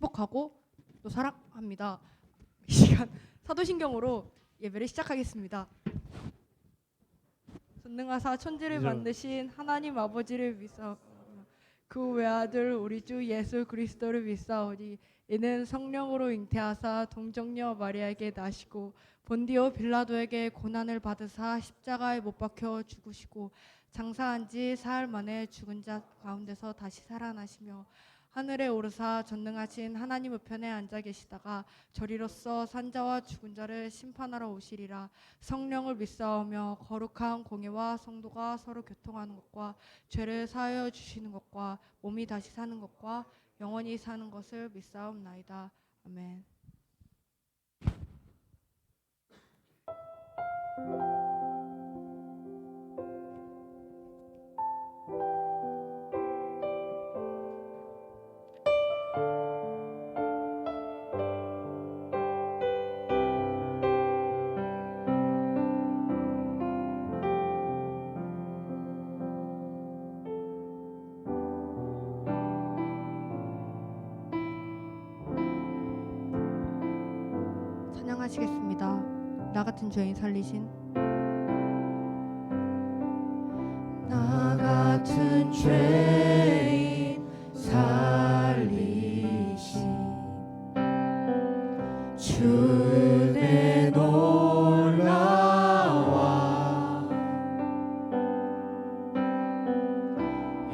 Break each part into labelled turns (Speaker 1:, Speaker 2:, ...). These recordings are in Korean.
Speaker 1: 축복하고 또 사랑합니다. 이 시간 사도신경으로 예배를 시작하겠습니다. 전능하사 천지를 만드신 하나님 아버지를 믿사오며 그 외아들 우리 주 예수 그리스도를 믿사오니 이는 성령으로 잉태하사 동정녀 마리아에게 나시고 본디오 빌라도에게 고난을 받으사 십자가에 못 박혀 죽으시고 장사한 지 사흘 만에 죽은 자 가운데서 다시 살아나시며 하늘에 오르사 전능하신 하나님 우편에 앉아 계시다가 저리로서 산자와 죽은 자를 심판하러 오시리라. 성령을 믿사오며 거룩한 공예와 성도가 서로 교통하는 것과 죄를 사하여 주시는 것과 몸이 다시 사는 것과 영원히 사는 것을 믿사옵나이다. 아멘. 찬양하시겠습니다. 나 같은 죄인 살리신
Speaker 2: 나 같은 죄인 살리신 주 은혜 놀라와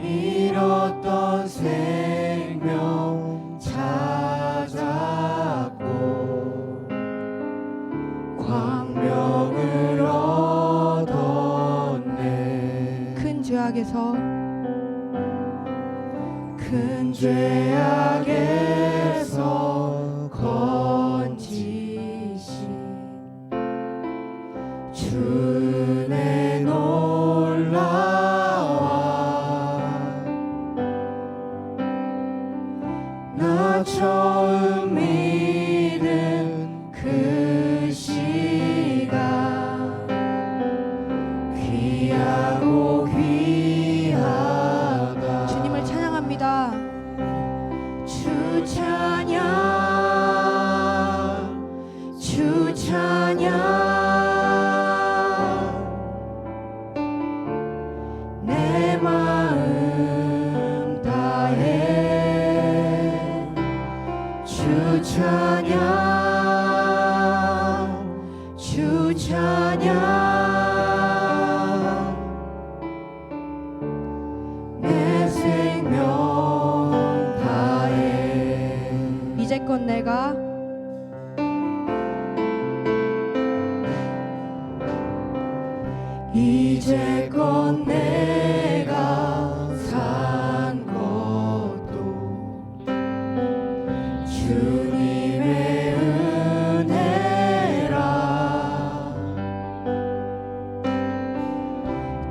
Speaker 2: 잃었던 생명 찾았고 광명을 얻었네.
Speaker 1: 큰 죄악에서
Speaker 2: 큰 죄악에서 건지신 주 은혜 놀라와 나 처음 믿은 그 시간 귀하고 귀하다.
Speaker 1: 주님을 찬양합니다.
Speaker 2: 주 찬양 주 찬양 내 마음 다해 주 찬양 주 찬양 내 생명 다해
Speaker 1: 이제껏 내가
Speaker 2: 이제껏 내가 산 것도 주님의 은혜라.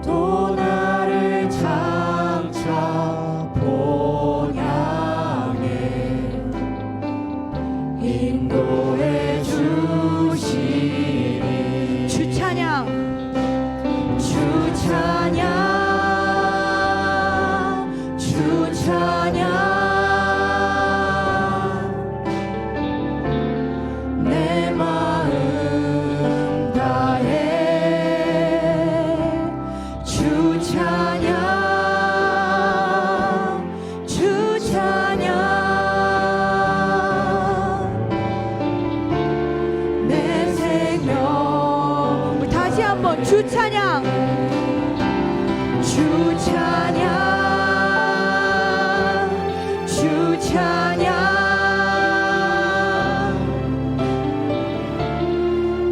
Speaker 2: 또 나를 장차 본향에 인도해 주시리.
Speaker 1: 주 찬양
Speaker 2: 주 찬양 주 찬양 내 마음 다해 주 찬양 주 찬양 내 생명.
Speaker 1: 우리 다시 한번 주 찬양
Speaker 2: 주 찬양 주 찬양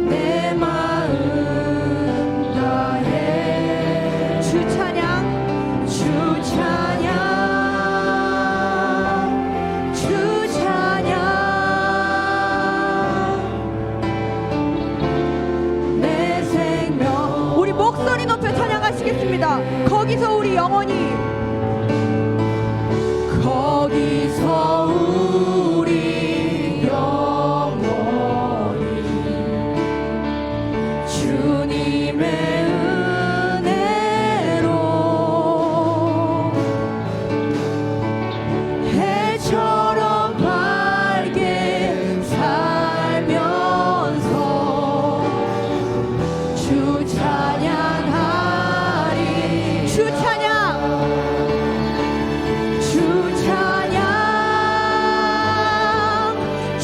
Speaker 2: 내 마음 다해
Speaker 1: 주 찬양
Speaker 2: 주 찬양 주 찬양 내 생명.
Speaker 1: 우리 목소리 높여 찬양하시겠습니다. 거기서 우리 영원히
Speaker 2: 거기서 우리 영원히 주님의 은혜로 해처럼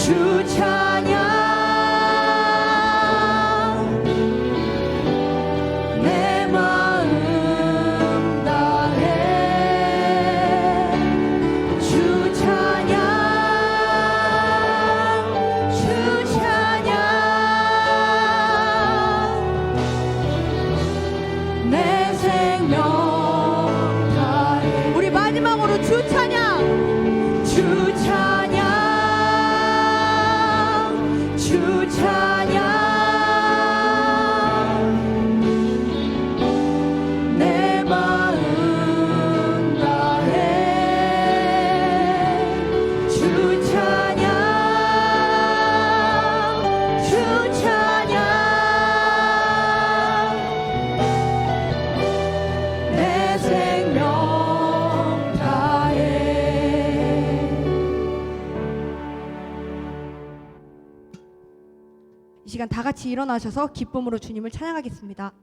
Speaker 2: 주 찬양 내 마음 다해 주 찬양 주 찬양 내 생명 다해 우리 마지막으로 주 찬양 주 찬양 주 찬양 내 마음 다해 주 찬양 주 찬양 내 생명 다해
Speaker 1: 이 시간 다 같이 일어나셔서 기쁨으로 주님을 찬양하겠습니다.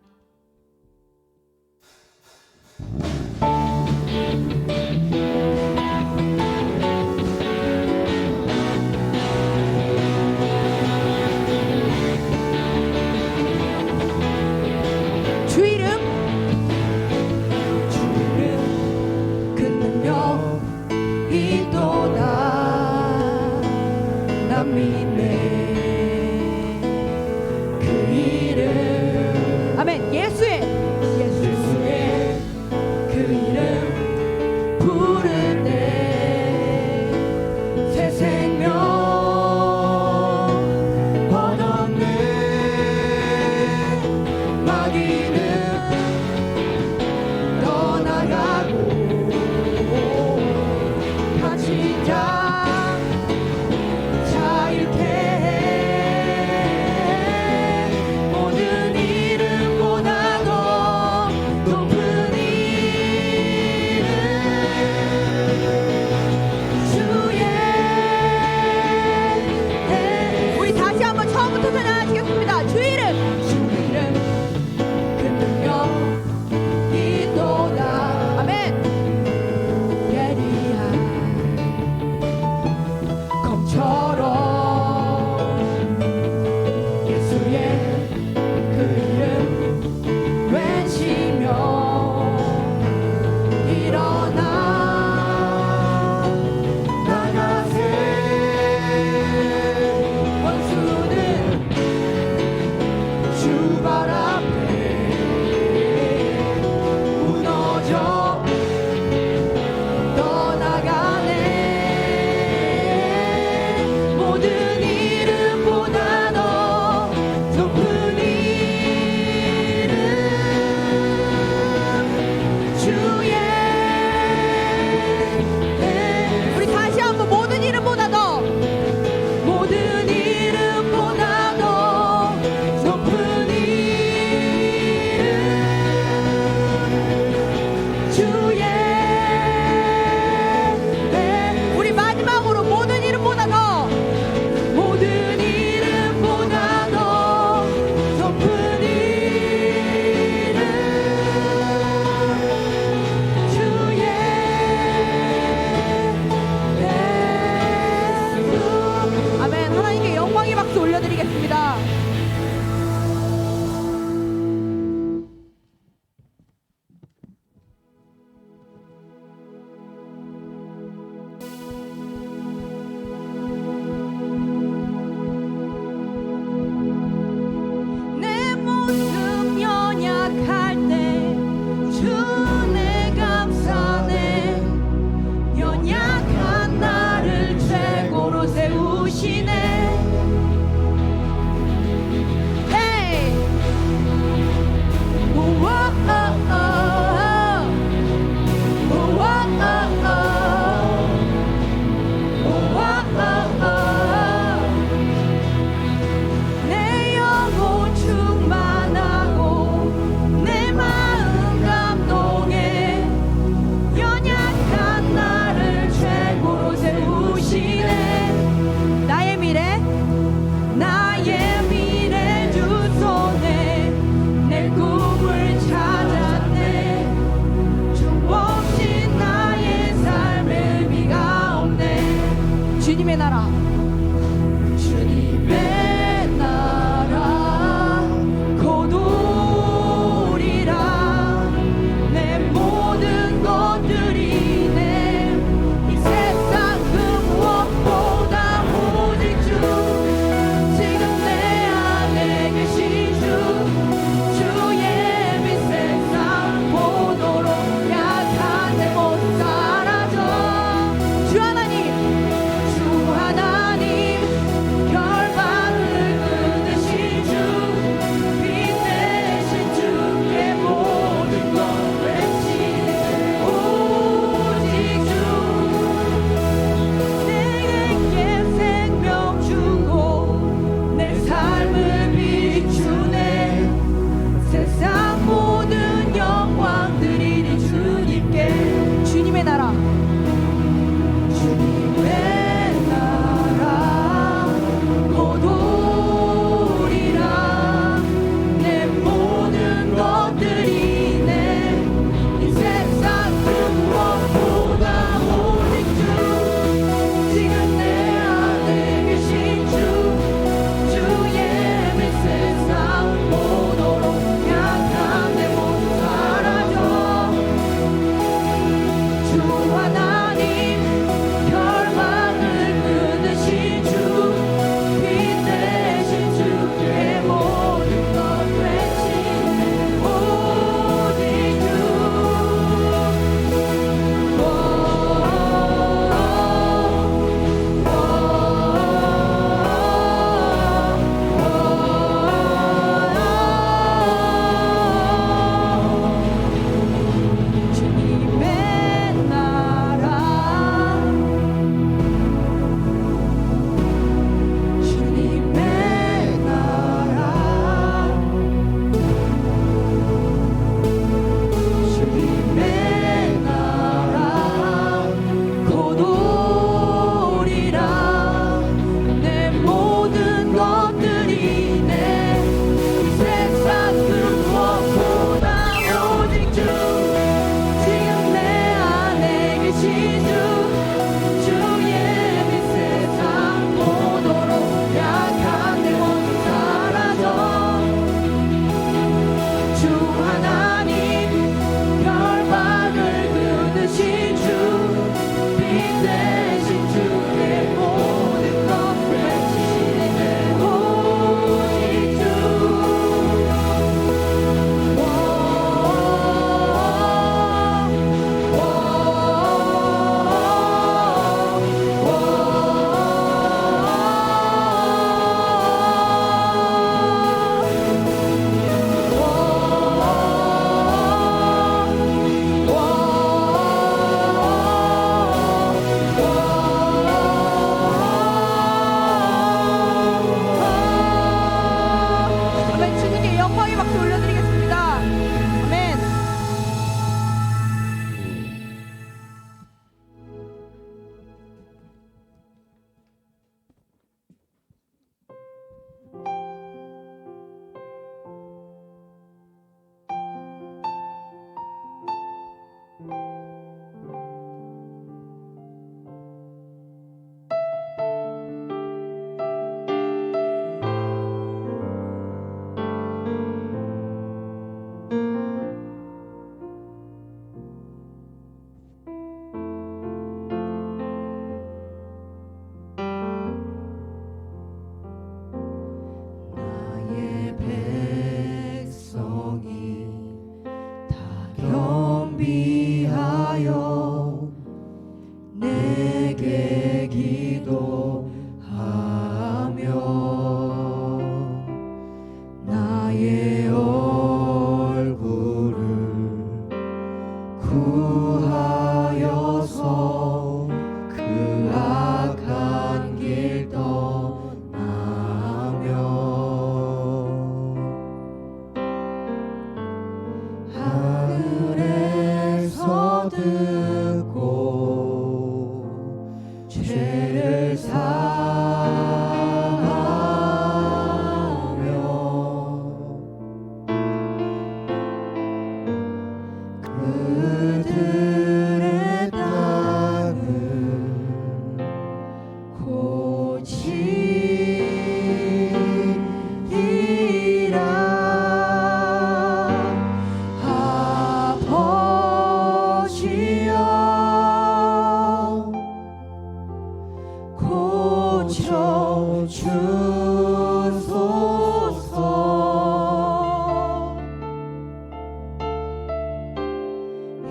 Speaker 1: 주 이름
Speaker 2: 주 이름 그 능력 있도다 난 믿네 그 이름
Speaker 1: 아멘. 예수의
Speaker 2: 예수의 그 이름 부를 때 새 생명 얻었네 마귀는 떠나가고 다친 자 자유케 해 모든 이름보다도 높은 이름 주의
Speaker 1: 우리 다시 한번 처음부터 찬양하시겠습니다. 주 이름
Speaker 2: 주 이름 그 능력 있도다
Speaker 1: 아멘.
Speaker 2: 예리한 검처럼 예수의 그 이름 외치며 일어나 나가세 원수는 주 발 앞에 무너져 떠나가네 모든 이름보다도 높은 이름 주의
Speaker 1: 우리 다시 한번 모든 이름보다 더
Speaker 2: 모든 이름보다도 높은 이름 주의
Speaker 1: 우리 마지막으로 모든 이름보다 더
Speaker 2: 모든 이름보다도 높은 이름 주의 예수
Speaker 1: 아멘. 하나님께 영광의 박수 올려드리겠습니다.
Speaker 2: 내 모습 연약할 때 주내 감사네 연약한 나를 최고로 세우시네
Speaker 1: 에이.
Speaker 2: 우와 내 영혼 충만하고 내 마음 감동해 연약한 나를 최고로 세우시네
Speaker 1: 나의 미래
Speaker 2: 나의 미래 주 손에 내 꿈을 찾았네 주 없이 나의 삶의 의미가 없네
Speaker 1: 주님의 나라
Speaker 2: 그들의 땅을 고치리라. 아버지여 고쳐 주소서.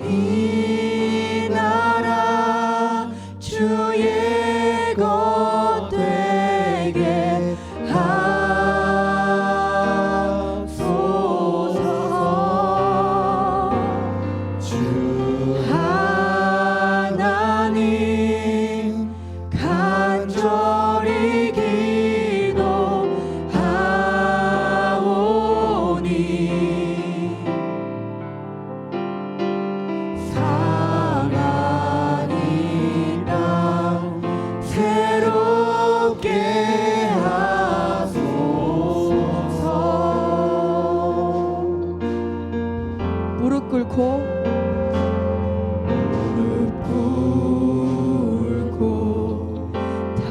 Speaker 2: 이 나라 주의 것 되게 하소서. 주 하나님 간절히 기도하오니 상한 이 땅 새롭게 하소서. 무릎 꿇고 다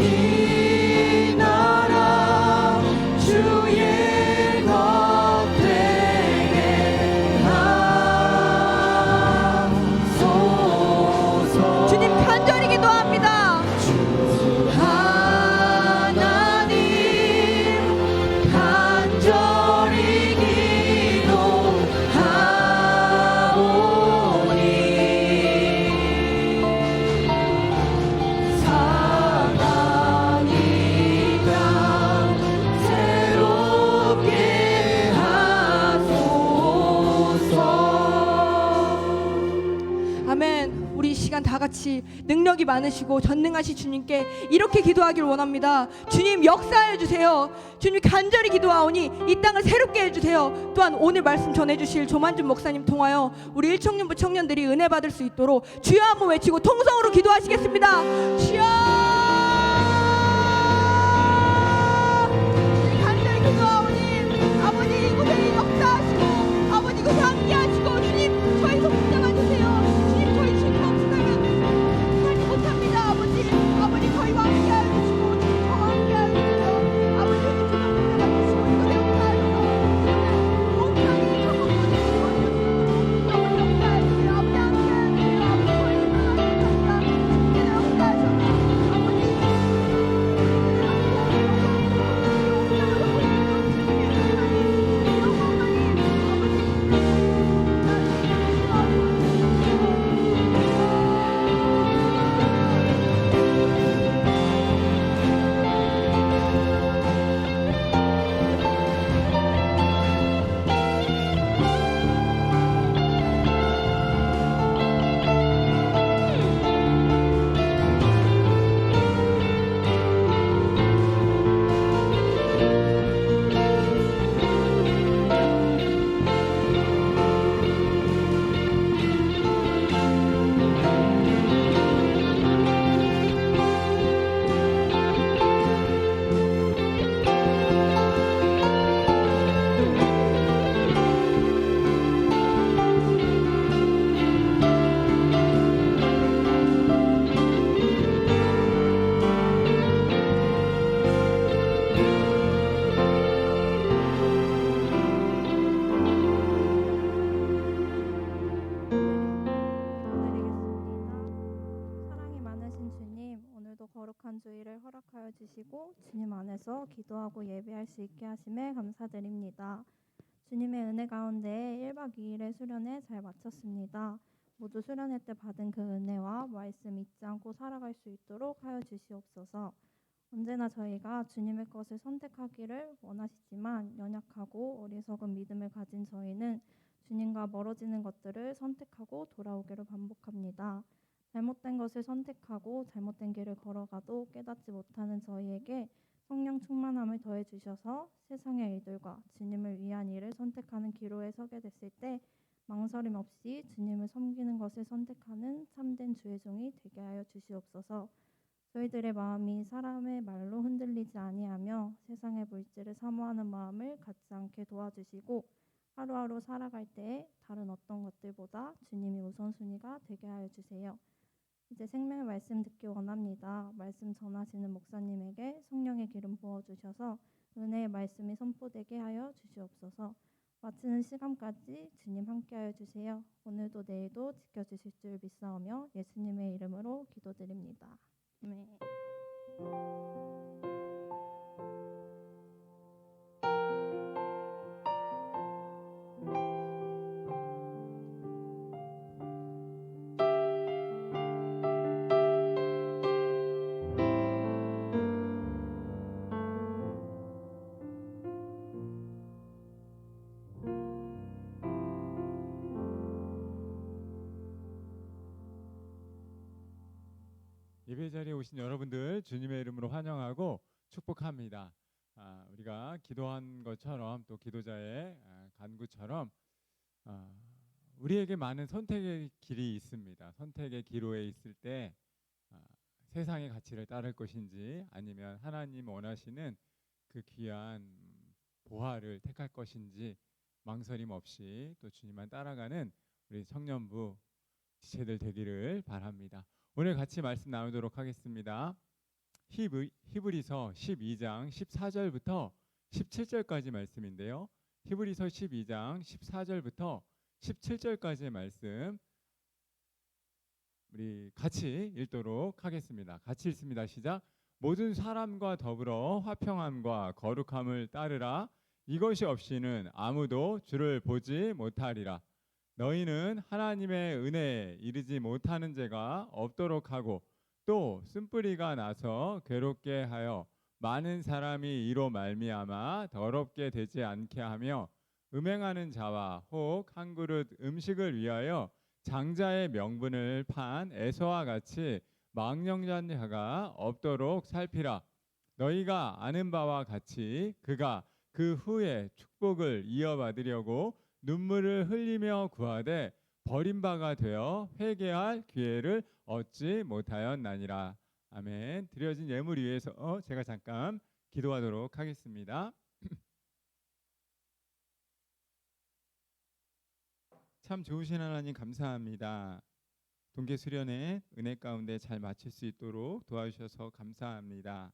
Speaker 2: 이 나라 주의 것 되게 하소서. 주님 간절히 기도합니다. 하나님 간절히 기도하오니 사랑이 땅 새롭게 하소서.
Speaker 1: 아멘. 우리 이 시간 다 같이 능력이 많으시고 전능하신 주님께 이렇게 기도하길 원합니다. 주님 역사해 주세요. 주님 간절히 기도하오니 이 땅을 새롭게 해주세요. 또한 오늘 말씀 전해주실 조만준 목사님 통하여 우리 일청년부 청년들이 은혜 받을 수 있도록 주여 한번 외치고 통성으로 기도하시겠습니다. 주여! 주님 간절히 기도하오니 아버지 이곳에 역사하시고 아버지 이곳에 함께하시고 주님 저희 손 붙잡아주세요. 주님 저희 주님 없으면 살지 못합니다. 아버지 저희와 함께하여 주시고 주님 저와 함께하여 주시고 아버지 주님 붙잡아주시고 이곳에 역사하셔서 온 땅에 천국으로 주시고 아버지 역사해 주세요. 아버지 함께하여 주세요. 아버지 저희 주님께서 역사하셔서 아버지
Speaker 3: 사랑이 많으신 주님, 오늘도 거룩한 주일을 허락하여 주시고 주님 안에서 기도하고 예배할 수 있게 하심에 감사드립니다. 주님의 은혜 가운데 1박 2일의 수련회 잘 마쳤습니다. 모두 수련회 때 받은 그 은혜와 말씀 잊지 않고 살아갈 수 있도록 하여 주시옵소서. 언제나 저희가 주님의 것을 선택하기를 원하시지만 연약하고 어리석은 믿음을 가진 저희는 주님과 멀어지는 것들을 선택하고 돌아오기를 반복합니다. 잘못된 것을 선택하고 잘못된 길을 걸어가도 깨닫지 못하는 저희에게 성령 충만함을 더해 주셔서 세상의 일들과 주님을 위한 일을 선택하는 기로에 서게 됐을 때 망설임 없이 주님을 섬기는 것을 선택하는 참된 주의 종이 되게 하여 주시옵소서. 저희들의 마음이 사람의 말로 흔들리지 아니하며 세상의 물질을 사모하는 마음을 갖지 않게 도와주시고 하루하루 살아갈 때에 다른 어떤 것들보다 주님이 우선순위가 되게 하여 주세요. 이제 생명의 말씀 듣기 원합니다. 말씀 전하시는 목사님에게 성령의 기름 부어주셔서 은혜의 말씀이 선포되게 하여 주시옵소서. 마치는 시간까지 주님 함께하여 주세요. 오늘도 내일도 지켜주실 줄 믿사오며 예수님의 이름으로 기도드립니다. 아멘.
Speaker 4: 예배 자리에 오신 여러분들 주님의 이름으로 환영하고 축복합니다. 우리가 기도한 것처럼 또 기도자의 간구처럼 우리에게 많은 선택의 길이 있습니다. 선택의 기로에 있을 때 세상의 가치를 따를 것인지 아니면 하나님 원하시는 그 귀한 보화를 택할 것인지 망설임 없이 또 주님만 따라가는 우리 청년부 지체들 되기를 바랍니다. 오늘 같이 말씀 나누도록 하겠습니다. 히브리서 12장 14절부터 17절까지 말씀인데요. 히브리서 12장 14절부터 17절까지의 말씀 우리 같이 읽도록 하겠습니다. 같이 읽습니다. 시작. 모든 사람과 더불어 화평함과 거룩함을 따르라. 이것이 없이는 아무도 주를 보지 못하리라. 너희는 하나님의 은혜에 이르지 못하는 죄가 없도록 하고 또 쓴뿌리가 나서 괴롭게 하여 많은 사람이 이로 말미암아 더럽게 되지 않게 하며 음행하는 자와 혹 한 그릇 음식을 위하여 장자의 명분을 판 에서와 같이 망령된 자가 없도록 살피라. 너희가 아는 바와 같이 그가 그 후에 축복을 이어받으려고 눈물을 흘리며 구하되 버림바가 되어 회개할 기회를 얻지 못하였나니라. 아멘. 드려진 예물 위해서 제가 잠깐 기도하도록 하겠습니다. 참 좋으신 하나님 감사합니다. 동계 수련회 은혜 가운데 잘 마칠 수 있도록 도와주셔서 감사합니다.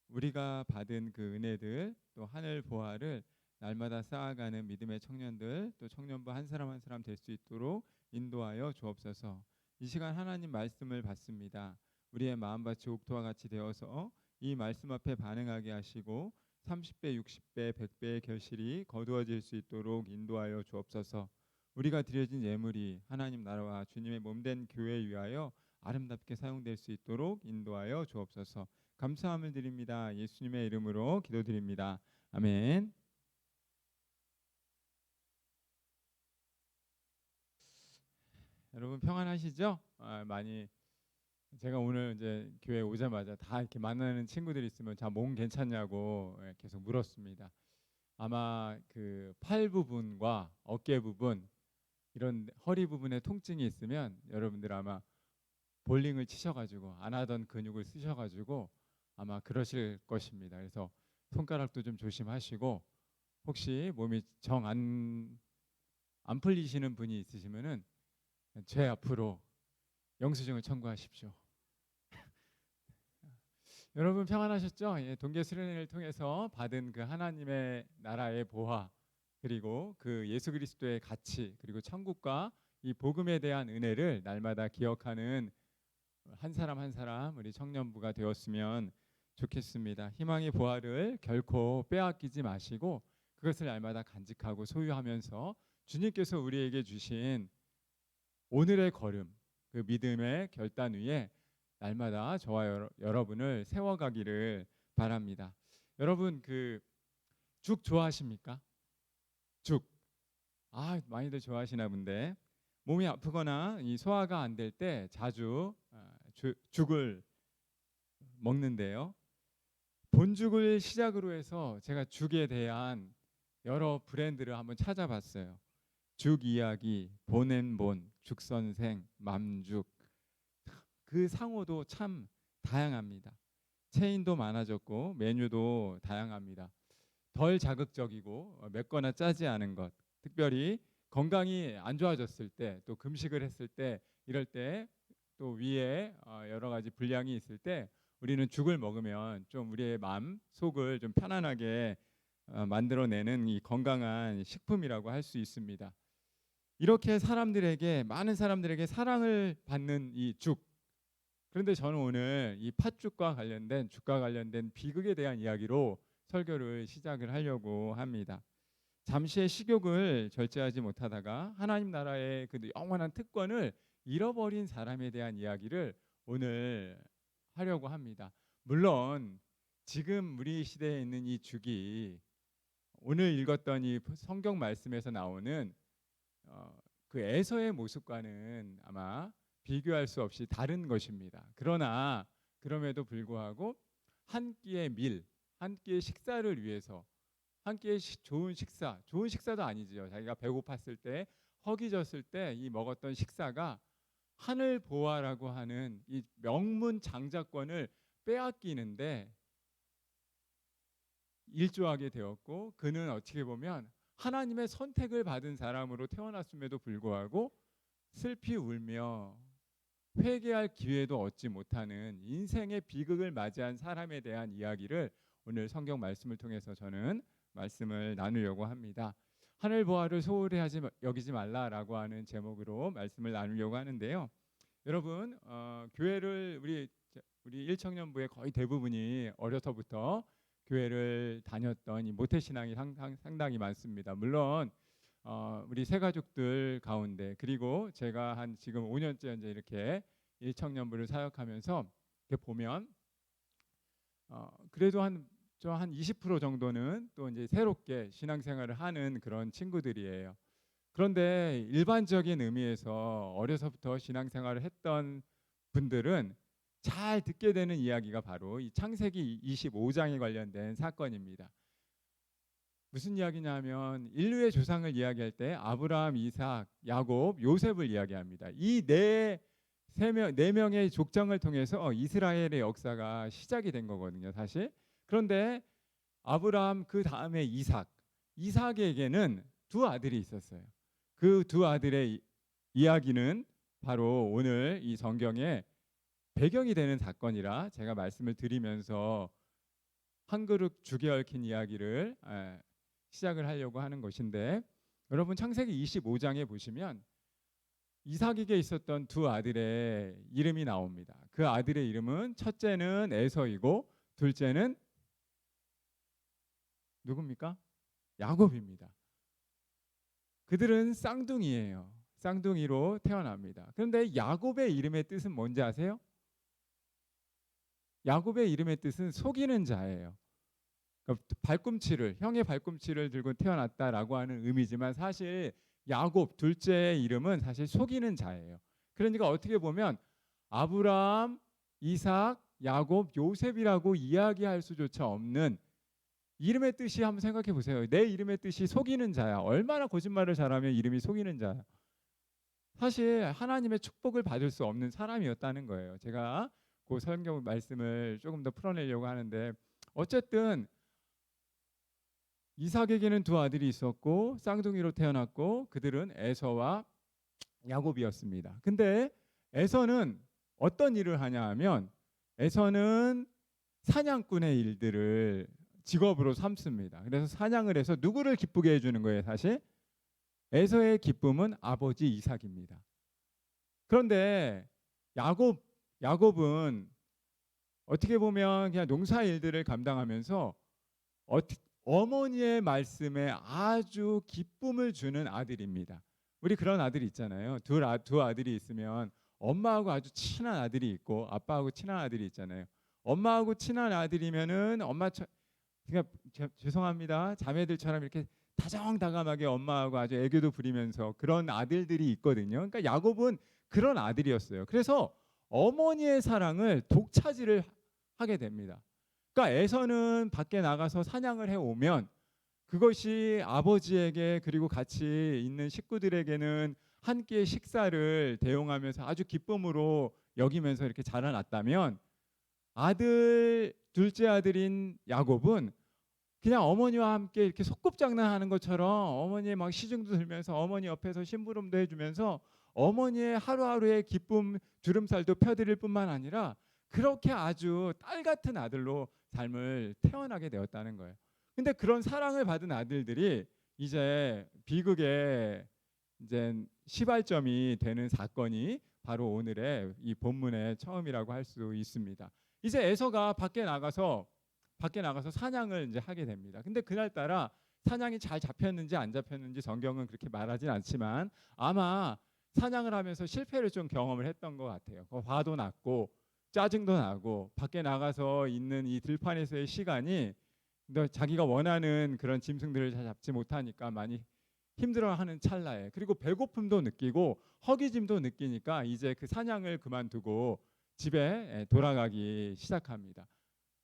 Speaker 4: 우리가 받은 그 은혜들 또 하늘 보화를 날마다 쌓아가는 믿음의 청년들 또 청년부 한 사람 한 사람 될 수 있도록 인도하여 주옵소서. 이 시간 하나님 말씀을 받습니다. 우리의 마음밭이 옥토와 같이 되어서 이 말씀 앞에 반응하게 하시고 30배, 60배, 100배의 결실이 거두어질 수 있도록 인도하여 주옵소서. 우리가 드려진 예물이 하나님 나라와 주님의 몸된 교회에 위하여 아름답게 사용될 수 있도록 인도하여 주옵소서. 감사함을 드립니다. 예수님의 이름으로 기도드립니다. 아멘. 여러분 평안하시죠? 많이 제가 오늘 이제 교회 오자마자 다 이렇게 만나는 친구들이 있으면 자 몸 괜찮냐고 계속 물었습니다. 아마 그 팔 부분과 어깨 부분 이런 허리 부분에 통증이 있으면 여러분들 아마 볼링을 치셔가지고 안 하던 근육을 쓰셔가지고 아마 그러실 것입니다. 그래서 손가락도 좀 조심하시고 혹시 몸이 정 안 풀리시는 분이 있으시면은 제 앞으로 영수증을 청구하십시오. 여러분 평안하셨죠? 동계 수련회를 통해서 받은 그 하나님의 나라의 보화 그리고 그 예수 그리스도의 가치 그리고 천국과 이 복음에 대한 은혜를 날마다 기억하는 한 사람 한 사람 우리 청년부가 되었으면 좋겠습니다. 희망의 보화를 결코 빼앗기지 마시고 그것을 날마다 간직하고 소유하면서 주님께서 우리에게 주신 오늘의 걸음 그 믿음의 결단 위에 날마다 저와 여러분을 세워가기를 바랍니다. 여러분 그 죽 좋아하십니까? 죽. 많이들 좋아하시나 본데 몸이 아프거나 이 소화가 안 될 때 자주 죽을 먹는데요. 본죽을 시작으로 해서 제가 죽에 대한 여러 브랜드를 한번 찾아봤어요. 죽 이야기, 본앤본, 죽선생, 맘죽 그 상호도 참 다양합니다. 체인도 많아졌고 메뉴도 다양합니다. 덜 자극적이고 맵거나 짜지 않은 것 특별히 건강이 안 좋아졌을 때 또 금식을 했을 때 이럴 때 또 위에 여러 가지 불량이 있을 때 우리는 죽을 먹으면 좀 우리의 마음 속을 좀 편안하게 만들어내는 이 건강한 식품이라고 할 수 있습니다. 이렇게 많은 사람들에게 사랑을 받는 이 죽. 그런데 저는 오늘 이 팥죽과 관련된 비극에 대한 이야기로 설교를 시작을 하려고 합니다. 잠시의 식욕을 절제하지 못하다가 하나님 나라의 그 영원한 특권을 잃어버린 사람에 대한 이야기를 오늘 하려고 합니다. 물론 지금 우리 시대에 있는 이 죽이 오늘 읽었던 이 성경 말씀에서 나오는 그 에서의 모습과는 아마 비교할 수 없이 다른 것입니다. 그러나 그럼에도 불구하고 한 끼의 한 끼의 식사를 위해서 한 끼의 좋은 식사도 아니지요. 자기가 배고팠을 때 허기졌을 때 이 먹었던 식사가 하늘 보화라고 하는 이 명문 장자권을 빼앗기는데 일조하게 되었고 그는 어떻게 보면 하나님의 선택을 받은 사람으로 태어났음에도 불구하고 슬피 울며 회개할 기회도 얻지 못하는 인생의 비극을 맞이한 사람에 대한 이야기를 오늘 성경 말씀을 통해서 저는 말씀을 나누려고 합니다. 하늘 보아를 소홀히 여기지 말라라고 하는 제목으로 말씀을 나누려고 하는데요. 여러분, 교회를 우리 일청년부의 거의 대부분이 어려서부터 교회를 다녔던 이 모태신앙이 상당히 많습니다. 물론 우리 새 가족들 가운데, 그리고 제가 한 지금 5년째 이제 이렇게 일청년부를 사역하면서 이렇게 보면 그래도 한 20% 정도는 또 이제 새롭게 신앙생활을 하는 그런 친구들이에요. 그런데 일반적인 의미에서 어려서부터 신앙생활을 했던 분들은 잘 듣게 되는 이야기가 바로 이 창세기 25장에 관련된 사건입니다. 무슨 이야기냐면 인류의 조상을 이야기할 때 아브라함, 이삭, 야곱, 요셉을 이야기합니다. 이 네 명의 족장을 통해서 이스라엘의 역사가 시작이 된 거거든요, 사실. 그런데 아브라함 그 다음에 이삭에게는 두 아들이 있었어요. 그 두 아들의 이야기는 바로 오늘 이 성경에 배경이 되는 사건이라 제가 말씀을 드리면서 한 그릇 죽에 얽힌 이야기를 시작을 하려고 하는 것인데, 여러분 창세기 25장에 보시면 이삭에게 있었던 두 아들의 이름이 나옵니다. 그 아들의 이름은 첫째는 에서이고 둘째는 누굽니까? 야곱입니다. 그들은 쌍둥이에요. 쌍둥이로 태어납니다. 그런데 야곱의 이름의 뜻은 뭔지 아세요? 야곱의 이름의 뜻은 속이는 자예요. 그러니까 형의 발꿈치를 들고 태어났다라고 하는 의미지만 사실 야곱 둘째의 이름은 사실 속이는 자예요. 그러니까 어떻게 보면 아브라함, 이삭, 야곱, 요셉이라고 이야기할 수조차 없는 이름의 뜻이, 한번 생각해 보세요. 내 이름의 뜻이 속이는 자야. 얼마나 거짓말을 잘하면 이름이 속이는 자야. 사실 하나님의 축복을 받을 수 없는 사람이었다는 거예요. 제가 그 성경 말씀을 조금 더 풀어내려고 하는데, 어쨌든 이삭에게는 두 아들이 있었고 쌍둥이로 태어났고 그들은 에서와 야곱이었습니다. 근데 에서는 어떤 일을 하냐 하면 에서는 사냥꾼의 일들을 직업으로 삼습니다. 그래서 사냥을 해서 누구를 기쁘게 해주는 거예요, 사실? 에서의 기쁨은 아버지 이삭입니다. 그런데 야곱은 어떻게 보면 그냥 농사 일들을 감당하면서 어머니의 말씀에 아주 기쁨을 주는 아들입니다. 우리 그런 아들이 있잖아요. 두 아들이 있으면 엄마하고 아주 친한 아들이 있고 아빠하고 친한 아들이 있잖아요. 엄마하고 친한 아들이면은 그러니까 죄송합니다, 자매들처럼 이렇게 다정다감하게 엄마하고 아주 애교도 부리면서 그런 아들들이 있거든요. 그러니까 야곱은 그런 아들이었어요. 그래서 어머니의 사랑을 독차지를 하게 됩니다. 그러니까 에서는 밖에 나가서 사냥을 해오면 그것이 아버지에게 그리고 같이 있는 식구들에게는 한 끼의 식사를 대용하면서 아주 기쁨으로 여기면서 이렇게 자라났다면, 둘째 아들인 야곱은 그냥 어머니와 함께 이렇게 소꿉장난하는 것처럼 어머니의 막 시중도 들면서 어머니 옆에서 심부름도 해주면서 어머니의 하루하루의 기쁨 주름살도 펴드릴 뿐만 아니라 그렇게 아주 딸 같은 아들로 삶을 태어나게 되었다는 거예요. 근데 그런 사랑을 받은 아들들이 이제 비극의 이제 시발점이 되는 사건이 바로 오늘의 이 본문의 처음이라고 할 수 있습니다. 이제 에서가 밖에 나가서 사냥을 이제 하게 됩니다. 근데 그날따라 사냥이 잘 잡혔는지 안 잡혔는지 성경은 그렇게 말하진 않지만 아마 사냥을 하면서 실패를 좀 경험을 했던 것 같아요. 화도 났고 짜증도 나고 밖에 나가서 있는 이 들판에서의 시간이 자기가 원하는 그런 짐승들을 잘 잡지 못하니까 많이 힘들어하는 찰나에, 그리고 배고픔도 느끼고 허기짐도 느끼니까 이제 그 사냥을 그만두고 집에 돌아가기 시작합니다.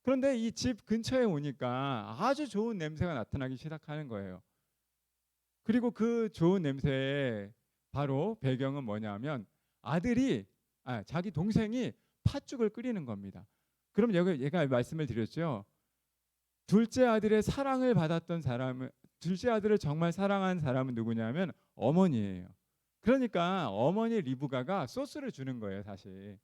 Speaker 4: 그런데 이 집 근처에 오니까 아주 좋은 냄새가 나타나기 시작하는 거예요. 그리고 그 좋은 냄새의 바로 배경은 뭐냐면 자기 동생이 팥죽을 끓이는 겁니다. 그럼 얘가 말씀을 드렸죠. 둘째 아들의 사랑을 받았던 사람은, 둘째 아들을 정말 사랑한 사람은 누구냐면 어머니예요. 그러니까 어머니 리브가가 소스를 주는 거예요, 사실.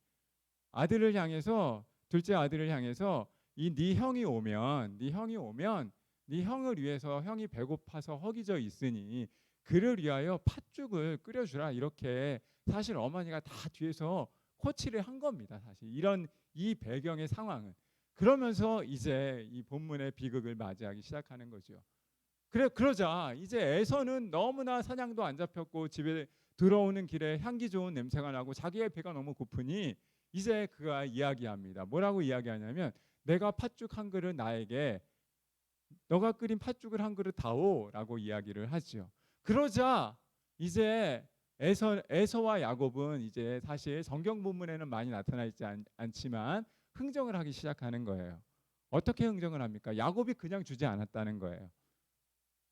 Speaker 4: 아들을 향해서, 둘째 아들을 향해서 네 형이 오면 네 형을 위해서, 형이 배고파서 허기져 있으니 그를 위하여 팥죽을 끓여주라, 이렇게 사실 어머니가 다 뒤에서 코치를 한 겁니다. 사실 이런 이 배경의 상황은. 그러면서 이제 이 본문의 비극을 맞이하기 시작하는 거죠. 그러자 이제 에서는 너무나 사냥도 안 잡혔고 집에 들어오는 길에 향기 좋은 냄새가 나고 자기의 배가 너무 고프니 이제 그가 이야기합니다. 뭐라고 이야기하냐면, 내가 팥죽 한 그릇 나에게, 너가 끓인 팥죽을 한 그릇 다오라고 이야기를 하죠. 그러자 이제 에서와 야곱은 이제 사실 성경 본문에는 많이 나타나 있지 않지만 흥정을 하기 시작하는 거예요. 어떻게 흥정을 합니까? 야곱이 그냥 주지 않았다는 거예요.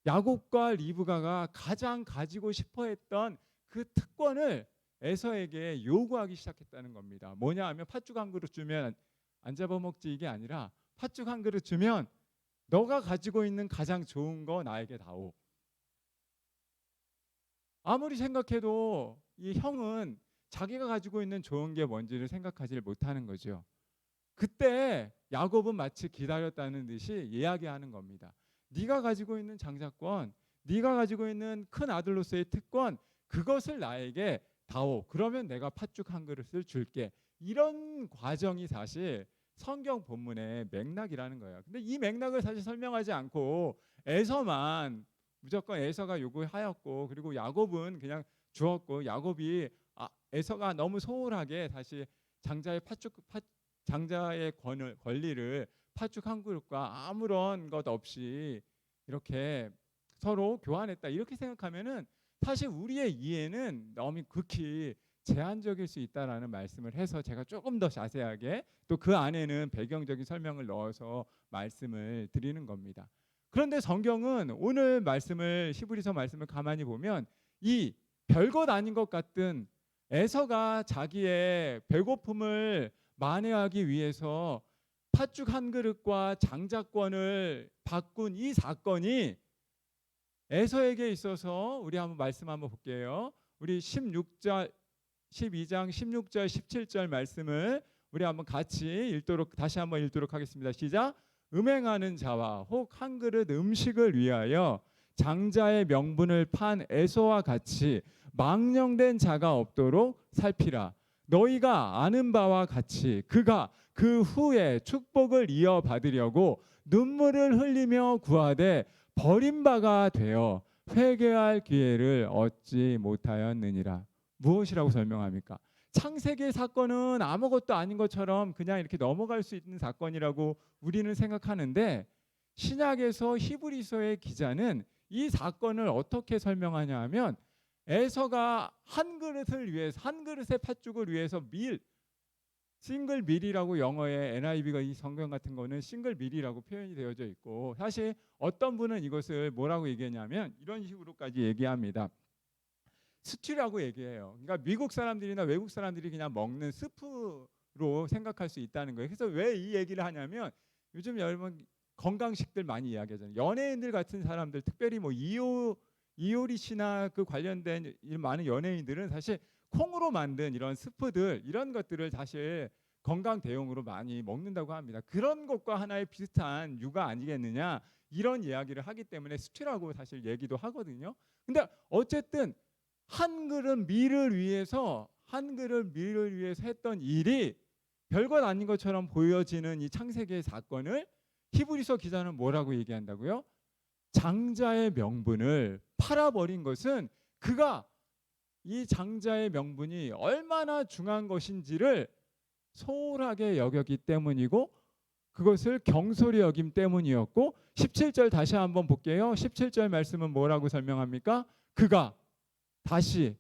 Speaker 4: 야곱과 리브가가 가장 가지고 싶어 했던 그 특권을 에서에게 요구하기 시작했다는 겁니다. 뭐냐 하면, 팥죽 한 그릇 주면 안 잡아먹지, 이게 아니라 팥죽 한 그릇 주면 너가 가지고 있는 가장 좋은 거 나에게 다오. 아무리 생각해도 이 형은 자기가 가지고 있는 좋은 게 뭔지를 생각하지 못하는 거죠. 그때 야곱은 마치 기다렸다는 듯이 이야기하는 겁니다. 네가 가지고 있는 장자권, 네가 가지고 있는 큰 아들로서의 특권, 그것을 나에게 다오. 그러면 내가 팥죽 한 그릇을 줄게. 이런 과정이 사실 성경 본문의 맥락이라는 거예요. 근데 이 맥락을 사실 설명하지 않고 에서만, 무조건 에서가 요구하였고, 그리고 야곱은 그냥 주었고, 야곱이 에서가 너무 소홀하게 다시 장자의 권리를 팥죽 한 그릇과 아무런 것 없이 이렇게 서로 교환했다, 이렇게 생각하면은 사실 우리의 이해는 너무 극히 제한적일 수 있다라는 말씀을 해서 제가 조금 더 자세하게 또 그 안에는 배경적인 설명을 넣어서 말씀을 드리는 겁니다. 그런데 성경은 오늘 말씀을, 히브리서 말씀을 가만히 보면 이 별것 아닌 것 같은 에서가 자기의 배고픔을 만회하기 위해서 팥죽 한 그릇과 장자권을 바꾼 이 사건이 에서에게 있어서, 우리 한번 말씀 한번 볼게요. 우리 12장 16절 17절 말씀을 우리 한번 같이 다시 한번 읽도록 하겠습니다. 시작. 음행하는 자와 혹 한 그릇 음식을 위하여 장자의 명분을 판 에서와 같이 망령된 자가 없도록 살피라. 너희가 아는 바와 같이 그가 그 후에 축복을 이어받으려고 눈물을 흘리며 구하되 버림바가 되어 회개할 기회를 얻지 못하였느니라. 무엇이라고 설명합니까? 창세기의 사건은 아무것도 아닌 것처럼 그냥 이렇게 넘어갈 수 있는 사건이라고 우리는 생각하는데, 신약에서 히브리서의 기자는 이 사건을 어떻게 설명하냐 하면, 에서가 한 그릇을 위해서, 한 그릇의 팥죽을 위해서 싱글 밀이라고, 영어의 NIV가 이 성경 같은 거는 싱글 밀이라고 표현이 되어져 있고, 사실 어떤 분은 이것을 뭐라고 얘기하냐면 이런 식으로까지 얘기합니다. 스튜라고 얘기해요. 그러니까 미국 사람들이나 외국 사람들이 그냥 먹는 스프로 생각할 수 있다는 거예요. 그래서 왜 이 얘기를 하냐면, 요즘 여러분 건강식들 많이 이야기하잖아요. 연예인들 같은 사람들, 특별히 뭐 이효리 씨나 그 관련된 많은 연예인들은 사실 콩으로 만든 이런 스프들, 이런 것들을 사실 건강 대용으로 많이 먹는다고 합니다. 그런 것과 하나의 비슷한 유가 아니겠느냐, 이런 이야기를 하기 때문에 스튜라고 사실 얘기도 하거든요. 근데 어쨌든 한 그릇 밀을 위해서 했던 일이 별것 아닌 것처럼 보여지는 이 창세기의 사건을 히브리서 기자는 뭐라고 얘기한다고요? 장자의 명분을 팔아버린 것은 그가 이 장자의 명분이 얼마나 중요한 것인지를 소홀하게 여겼기 때문이고, 그것을 경솔히 여김 때문이었고, 17절 다시 한번 볼게요. 17절 말씀은 뭐라고 설명합니까? 그가 다시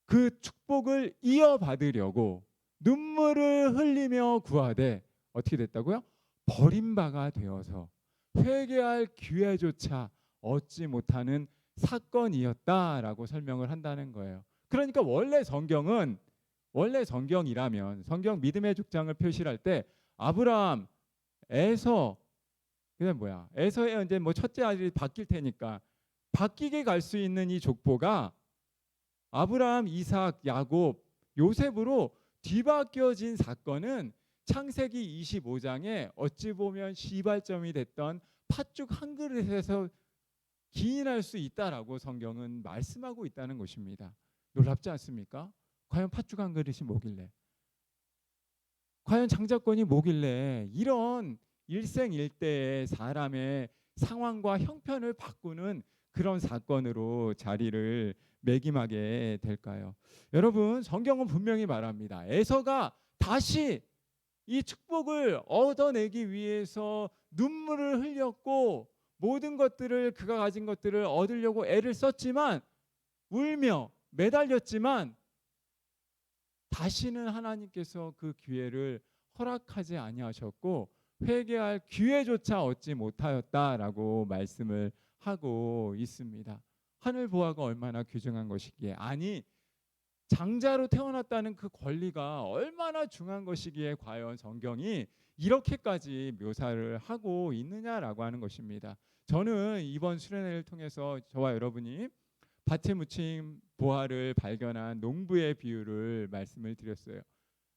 Speaker 4: 그 축복을 이어받으려고 눈물을 흘리며 구하되 어떻게 됐다고요? 버림바가 되어서 회개할 기회조차 얻지 못하는 사건이었다라고 설명을 한다는 거예요. 그러니까 원래 성경이라면, 성경 믿음의 족장을 표시할 때 아브라함, 에서의 이제 뭐 첫째 아들이 바뀔 테니까 바뀌게 갈 수 있는 이 족보가 아브라함, 이삭, 야곱, 요셉으로 뒤바뀌어진 사건은 창세기 25장에 어찌 보면 시발점이 됐던 팥죽 한 그릇에서 기인할 수 있다라고 성경은 말씀하고 있다는 것입니다. 놀랍지 않습니까? 과연 팥죽 한 그릇이 뭐길래, 과연 장자권이 뭐길래 이런 일생일대의 사람의 상황과 형편을 바꾸는 그런 사건으로 자리를 매김하게 될까요? 여러분, 성경은 분명히 말합니다. 에서가 다시 이 축복을 얻어내기 위해서 눈물을 흘렸고 모든 것들을, 그가 가진 것들을 얻으려고 애를 썼지만, 울며 매달렸지만 다시는 하나님께서 그 기회를 허락하지 아니하셨고 회개할 기회조차 얻지 못하였다라고 말씀을 하고 있습니다. 하늘 보아가 얼마나 귀중한 것이기에, 아니 장자로 태어났다는 그 권리가 얼마나 중요한 것이기에 과연 성경이 이렇게까지 묘사를 하고 있느냐라고 하는 것입니다. 저는 이번 수련회를 통해서 저와 여러분이 밭에 묻힌 보화를 발견한 농부의 비유를 말씀을 드렸어요.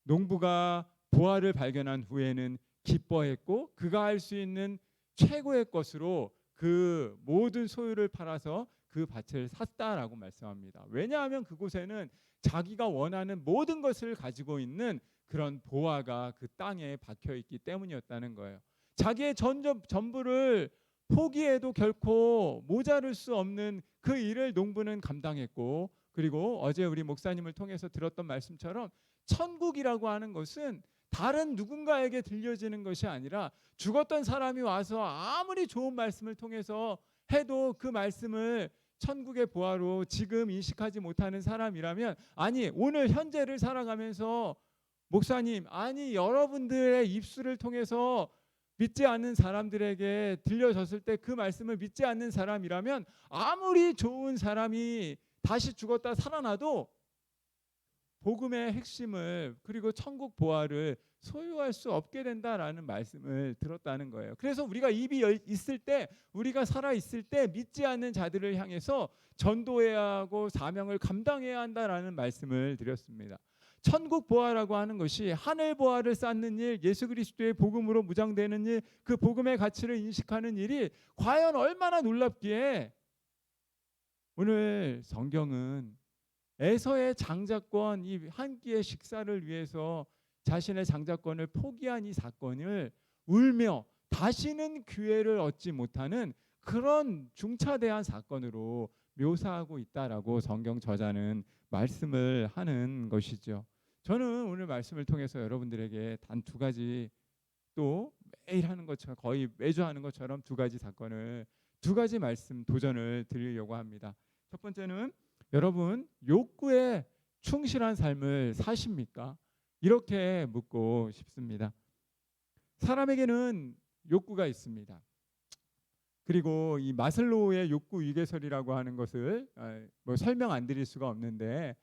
Speaker 4: 농부가 보화를 발견한 후에는 기뻐했고 그가 할 수 있는 최고의 것으로 그 모든 소유를 팔아서 그 밭을 샀다라고 말씀합니다. 왜냐하면 그곳에는 자기가 원하는 모든 것을 가지고 있는 그런 보화가 그 땅에 박혀 있기 때문이었다는 거예요. 자기의 전부를 포기해도 결코 모자랄 수 없는 그 일을 농부는 감당했고, 그리고 어제 우리 목사님을 통해서 들었던 말씀처럼 천국이라고 하는 것은 다른 누군가에게 들려지는 것이 아니라 죽었던 사람이 와서 아무리 좋은 말씀을 통해서 해도 그 말씀을 천국의 보화로 지금 인식하지 못하는 사람이라면, 아니 오늘 현재를 살아가면서 목사님, 아니 여러분들의 입술을 통해서 믿지 않는 사람들에게 들려졌을 때 그 말씀을 믿지 않는 사람이라면 아무리 좋은 사람이 다시 죽었다 살아나도 복음의 핵심을, 그리고 천국 보화를 소유할 수 없게 된다라는 말씀을 들었다는 거예요. 그래서 우리가 입이 있을 때, 우리가 살아 있을 때 믿지 않는 자들을 향해서 전도해야 하고 사명을 감당해야 한다라는 말씀을 드렸습니다. 천국 보화라고 하는 것이 하늘 보화를 쌓는 일, 예수 그리스도의 복음으로 무장되는 일, 그 복음의 가치를 인식하는 일이 과연 얼마나 놀랍기에 오늘 성경은 에서의 장자권, 이 한 끼의 식사를 위해서 자신의 장자권을 포기한 이 사건을 울며 다시는 기회를 얻지 못하는 그런 중차대한 사건으로 묘사하고 있다라고 성경 저자는 말씀을 하는 것이죠. 저는 오늘 말씀을 통해서 여러분들에게 단 두 가지, 또 매일 하는 것처럼, 거의 매주 하는 것처럼 두 가지 사건을, 두 가지 말씀 도전을 드리려고 합니다. 첫 번째는, 여러분 욕구에 충실한 삶을 사십니까? 이렇게 묻고 싶습니다. 사람에게는 욕구가 있습니다. 그리고 이 마슬로우의 욕구 위계설이라고 하는 것을 뭐 설명 안 드릴 수가 없는데,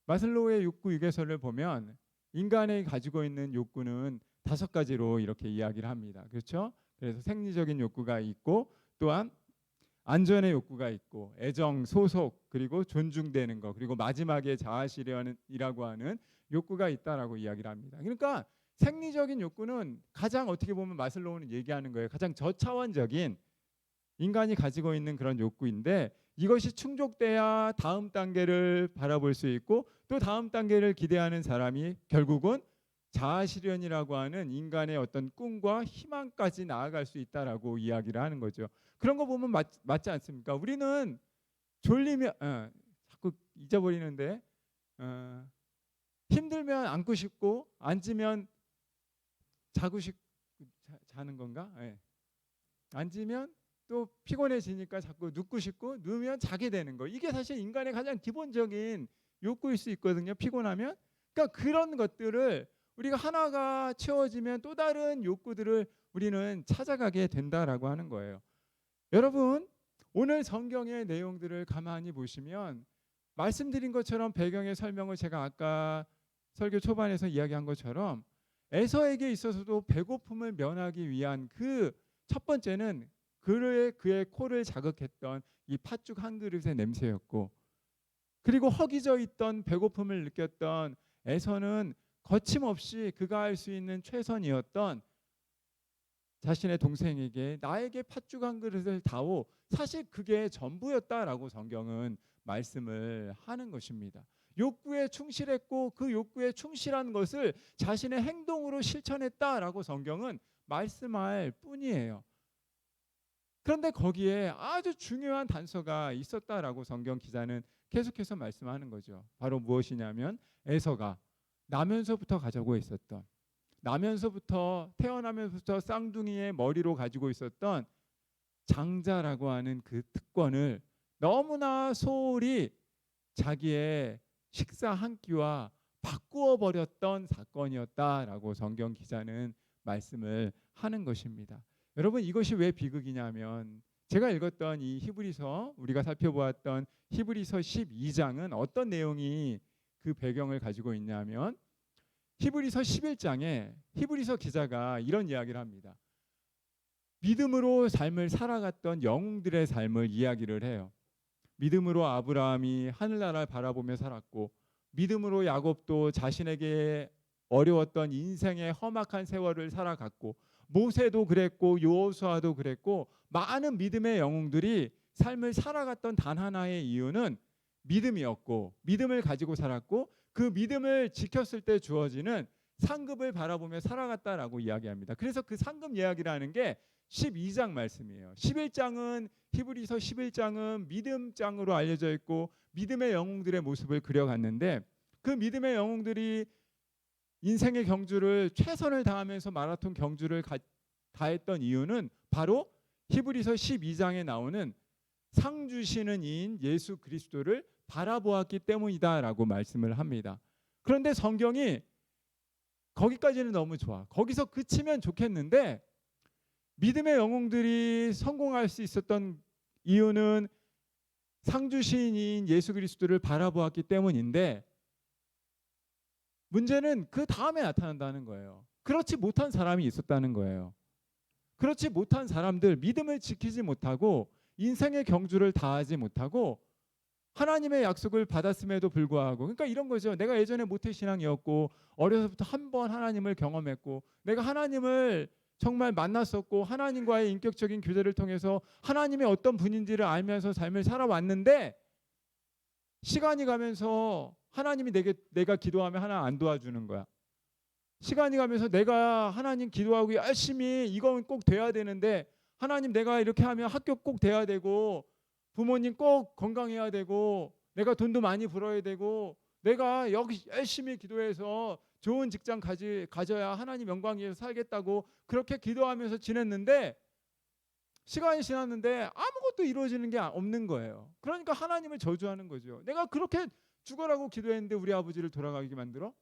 Speaker 4: 마슬로우의 욕구 위계설을 보면 인간이 가지고 있는 욕구는 5가지로 이렇게 이야기를 합니다. 그렇죠? 그래서 생리적인 욕구가 있고, 또한 안전의 욕구가 있고, 애정, 소속, 그리고 존중되는 것, 그리고 마지막에 자아실현이라고 하는 욕구가 있다라고 이야기를 합니다. 그러니까 생리적인 욕구는 가장, 어떻게 보면 마슬로우는 얘기하는 거예요, 가장 저차원적인 인간이 가지고 있는 그런 욕구인데, 이것이 충족돼야 다음 단계를 바라볼 수 있고, 또 다음 단계를 기대하는 사람이 결국은 자아실현이라고 하는 인간의 어떤 꿈과 희망까지 나아갈 수 있다라고 이야기를 하는 거죠. 그런 거 보면 맞지 않습니까? 우리는 졸리면 자꾸 잊어버리는데, 힘들면 앉고 싶고, 앉으면 자는 건가? 네. 앉으면 또 피곤해지니까 자꾸 눕고 싶고, 누우면 자게 되는 거. 이게 사실 인간의 가장 기본적인 욕구일 수 있거든요. 피곤하면. 그러니까 그런 것들을 우리가 하나가 채워지면 또 다른 욕구들을 우리는 찾아가게 된다라고 하는 거예요. 여러분, 오늘 성경의 내용들을 가만히 보시면 말씀드린 것처럼 배경의 설명을 제가 아까 설교 초반에서 이야기한 것처럼 에서에게 있어서도 배고픔을 면하기 위한 그 첫 번째는 그의 코를 자극했던 이 팥죽 한 그릇의 냄새였고, 그리고 허기져 있던 배고픔을 느꼈던 에서는 거침없이 그가 할 수 있는 최선이었던 자신의 동생에게 나에게 팥죽 한 그릇을 다오, 사실 그게 전부였다라고 성경은 말씀을 하는 것입니다. 욕구에 충실했고 그 욕구에 충실한 것을 자신의 행동으로 실천했다라고 성경은 말씀할 뿐이에요. 그런데 거기에 아주 중요한 단서가 있었다라고 성경 기자는 계속해서 말씀하는 거죠. 바로 무엇이냐면 에서가 나면서부터 가지고 있었던, 나면서부터 태어나면서부터 쌍둥이의 머리로 가지고 있었던 장자라고 하는 그 특권을 너무나 소홀히 자기의 식사 한 끼와 바꾸어 버렸던 사건이었다라고 성경 기자는 말씀을 하는 것입니다. 여러분, 이것이 왜 비극이냐면 제가 읽었던 이 히브리서, 우리가 살펴보았던 히브리서 12장은 어떤 내용이 그 배경을 가지고 있냐면 히브리서 11장에 히브리서 기자가 이런 이야기를 합니다. 믿음으로 삶을 살아갔던 영웅들의 삶을 이야기를 해요. 믿음으로 아브라함이 하늘나라를 바라보며 살았고, 믿음으로 야곱도 자신에게 어려웠던 인생의 험악한 세월을 살아갔고, 모세도 그랬고 여호수아도 그랬고, 많은 믿음의 영웅들이 삶을 살아갔던 단 하나의 이유는 믿음이었고, 믿음을 가지고 살았고, 그 믿음을 지켰을 때 주어지는 상급을 바라보며 살아갔다라고 이야기합니다. 그래서 그 상급 이야기라는 게 12장 말씀이에요. 11장은 히브리서 11장은 믿음장으로 알려져 있고 믿음의 영웅들의 모습을 그려갔는데, 그 믿음의 영웅들이 인생의 경주를 최선을 다하면서 마라톤 경주를 다했던 이유는 바로 히브리서 12장에 나오는 상 주시는 이인 예수 그리스도를 바라보았기 때문이다라고 말씀을 합니다. 그런데 성경이 거기까지는 너무 좋아. 거기서 그치면 좋겠는데, 믿음의 영웅들이 성공할 수 있었던 이유는 상주시인인 예수 그리스도를 바라보았기 때문인데, 문제는 그 다음에 나타난다는 거예요. 그렇지 못한 사람이 있었다는 거예요. 그렇지 못한 사람들, 믿음을 지키지 못하고 인생의 경주를 다하지 못하고 하나님의 약속을 받았음에도 불구하고, 그러니까 이런 거죠. 내가 예전에 모태신앙이었고 어려서부터 한 번 하나님을 경험했고, 내가 하나님을 정말 만났었고 하나님과의 인격적인 교제를 통해서 하나님의 어떤 분인지를 알면서 삶을 살아왔는데, 시간이 가면서 하나님이 내가 기도하면 하나 안 도와주는 거야. 시간이 가면서 내가 하나님 기도하고 열심히 이건 꼭 돼야 되는데, 하나님 내가 이렇게 하면 학교 꼭 돼야 되고 부모님 꼭 건강해야 되고 내가 돈도 많이 벌어야 되고 내가 여기 열심히 기도해서 좋은 직장 가져야 하나님 영광 위에서 살겠다고 그렇게 기도하면서 지냈는데, 시간이 지났는데 아무것도 이루어지는 게 없는 거예요. 그러니까 하나님을 저주하는 거죠. 내가 그렇게 죽어라고 기도했는데 우리 아버지를 돌아가게 만들어?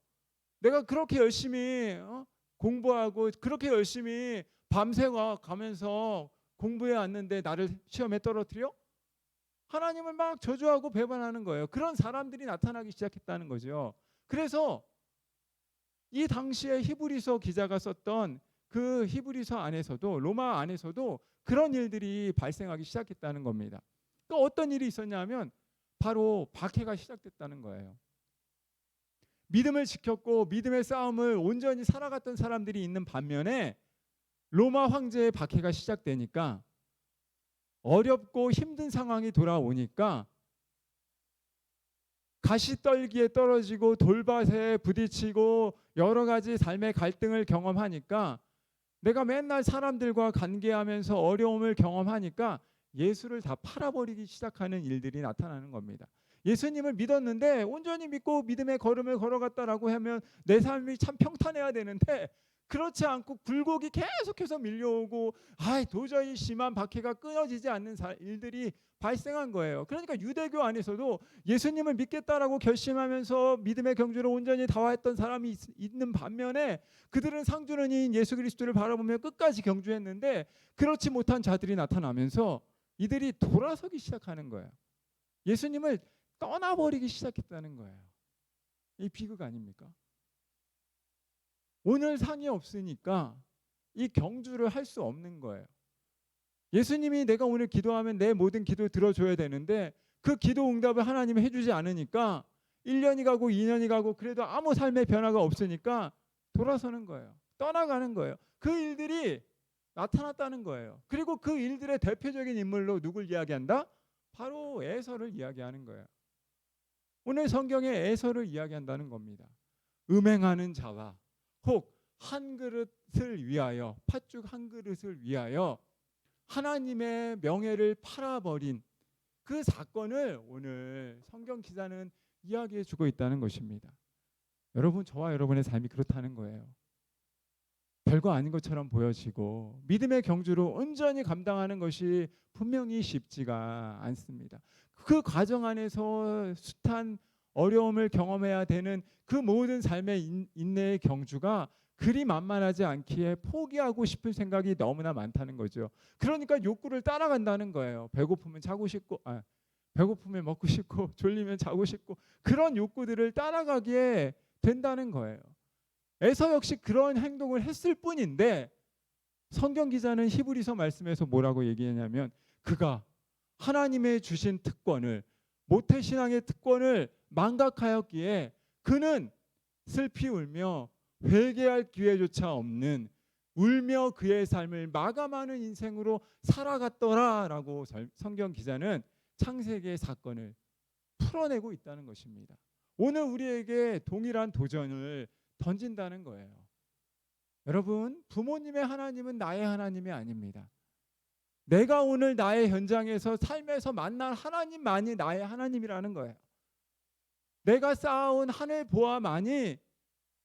Speaker 4: 내가 그렇게 열심히 공부하고 그렇게 열심히 밤새 가면서 공부해 왔는데 나를 시험에 떨어뜨려? 하나님을 막 저주하고 배반하는 거예요. 그런 사람들이 나타나기 시작했다는 거죠. 그래서 이 당시에 히브리서 기자가 썼던 그 히브리서 안에서도, 로마 안에서도 그런 일들이 발생하기 시작했다는 겁니다. 또 어떤 일이 있었냐면 바로 박해가 시작됐다는 거예요. 믿음을 지켰고 믿음의 싸움을 온전히 살아갔던 사람들이 있는 반면에 로마 황제의 박해가 시작되니까, 어렵고 힘든 상황이 돌아오니까 가시떨기에 떨어지고 돌밭에 부딪히고 여러 가지 삶의 갈등을 경험하니까, 내가 맨날 사람들과 관계하면서 어려움을 경험하니까 예수를 다 팔아버리기 시작하는 일들이 나타나는 겁니다. 예수님을 믿었는데 온전히 믿고 믿음의 걸음을 걸어갔다라고 하면 내 삶이 참 평탄해야 되는데, 그렇지 않고 굴곡이 계속해서 밀려오고 도저히 심한 박해가 끊어지지 않는 일들이 발생한 거예요. 그러니까 유대교 안에서도 예수님을 믿겠다라고 결심하면서 믿음의 경주를 온전히 다했던 사람이 있는 반면에, 그들은 상주는 이인 예수 그리스도를 바라보며 끝까지 경주했는데 그렇지 못한 자들이 나타나면서 이들이 돌아서기 시작하는 거예요. 예수님을 떠나버리기 시작했다는 거예요. 이 비극 아닙니까? 오늘 상이 없으니까 이 경주를 할 수 없는 거예요. 예수님이 내가 오늘 기도하면 내 모든 기도 들어줘야 되는데 그 기도 응답을 하나님이 해주지 않으니까 1년이 가고 2년이 가고 그래도 아무 삶의 변화가 없으니까 돌아서는 거예요. 떠나가는 거예요. 그 일들이 나타났다는 거예요. 그리고 그 일들의 대표적인 인물로 누굴 이야기한다? 바로 에서를 이야기하는 거예요. 오늘 성경에 에서를 이야기한다는 겁니다. 음행하는 자와 혹 한 그릇을 위하여, 팥죽 한 그릇을 위하여 하나님의 명예를 팔아버린 그 사건을 오늘 성경 기자는 이야기해 주고 있다는 것입니다. 여러분, 저와 여러분의 삶이 그렇다는 거예요. 별거 아닌 것처럼 보여지고 믿음의 경주로 온전히 감당하는 것이 분명히 쉽지가 않습니다. 그 과정 안에서 숱한 어려움을 경험해야 되는 그 모든 삶의 인내의 경주가 그리 만만하지 않기에 포기하고 싶은 생각이 너무나 많다는 거죠. 그러니까 욕구를 따라간다는 거예요. 배고프면 자고 싶고, 배고프면 먹고 싶고, 졸리면 자고 싶고, 그런 욕구들을 따라가게 된다는 거예요. 에서 역시 그런 행동을 했을 뿐인데 성경 기자는 히브리서 말씀에서 뭐라고 얘기하냐면 그가 하나님의 주신 특권을, 모태신앙의 특권을 망각하였기에 그는 슬피 울며 회개할 기회조차 없는 울며 그의 삶을 마감하는 인생으로 살아갔더라라고 성경 기자는 창세기의 사건을 풀어내고 있다는 것입니다. 오늘 우리에게 동일한 도전을 던진다는 거예요. 여러분, 부모님의 하나님은 나의 하나님이 아닙니다. 내가 오늘 나의 현장에서 삶에서 만난 하나님만이 나의 하나님이라는 거예요. 내가 쌓아온 하늘 보아만이,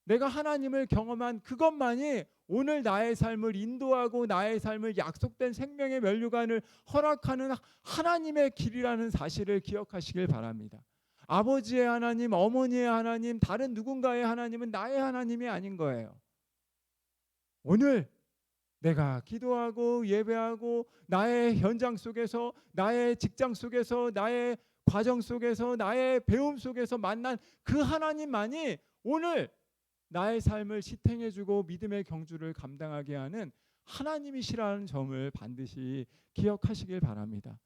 Speaker 4: 내가 하나님을 경험한 그것만이 오늘 나의 삶을 인도하고 나의 삶을 약속된 생명의 면류관을 허락하는 하나님의 길이라는 사실을 기억하시길 바랍니다. 아버지의 하나님, 어머니의 하나님, 다른 누군가의 하나님은 나의 하나님이 아닌 거예요. 오늘 내가 기도하고 예배하고 나의 현장 속에서, 나의 직장 속에서, 나의 과정 속에서, 나의 배움 속에서 만난 그 하나님만이 오늘 나의 삶을 지탱해주고 믿음의 경주를 감당하게 하는 하나님이시라는 점을 반드시 기억하시길 바랍니다.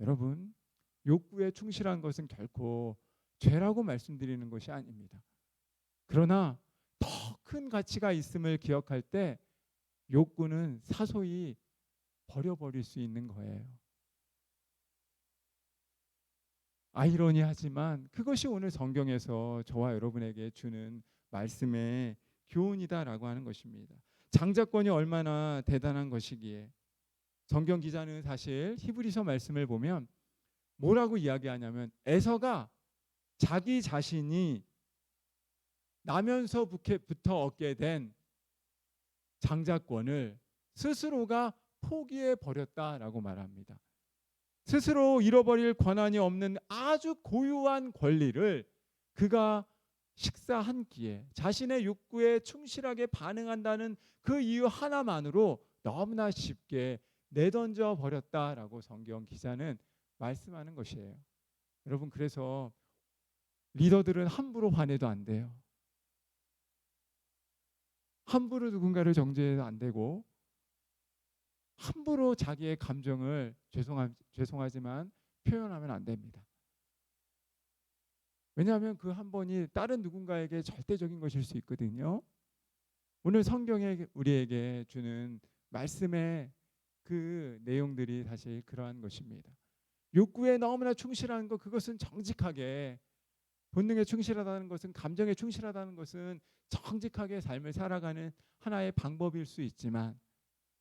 Speaker 4: 여러분, 욕구에 충실한 것은 결코 죄라고 말씀드리는 것이 아닙니다. 그러나 더 큰 가치가 있음을 기억할 때 욕구는 사소히 버려버릴 수 있는 거예요. 아이러니하지만 그것이 오늘 성경에서 저와 여러분에게 주는 말씀의 교훈이다라고 하는 것입니다. 장자권이 얼마나 대단한 것이기에 성경 기자는 사실 히브리서 말씀을 보면 뭐라고 이야기하냐면 에서가 자기 자신이 나면서부터 얻게 된 장자권을 스스로가 포기해 버렸다라고 말합니다. 스스로 잃어버릴 권한이 없는 아주 고유한 권리를 그가 식사 한 끼에 자신의 욕구에 충실하게 반응한다는 그 이유 하나만으로 너무나 쉽게 내던져 버렸다라고 성경 기자는 말씀하는 것이에요. 여러분, 그래서 리더들은 함부로 화내도 안 돼요. 함부로 누군가를 정죄해도 안 되고 함부로 자기의 감정을 죄송하지만 표현하면 안 됩니다. 왜냐하면 그 한 번이 다른 누군가에게 절대적인 것일 수 있거든요. 오늘 성경에 우리에게 주는 말씀의 그 내용들이 사실 그러한 것입니다. 욕구에 너무나 충실한 것, 그것은 정직하게, 본능에 충실하다는 것은, 감정에 충실하다는 것은 정직하게 삶을 살아가는 하나의 방법일 수 있지만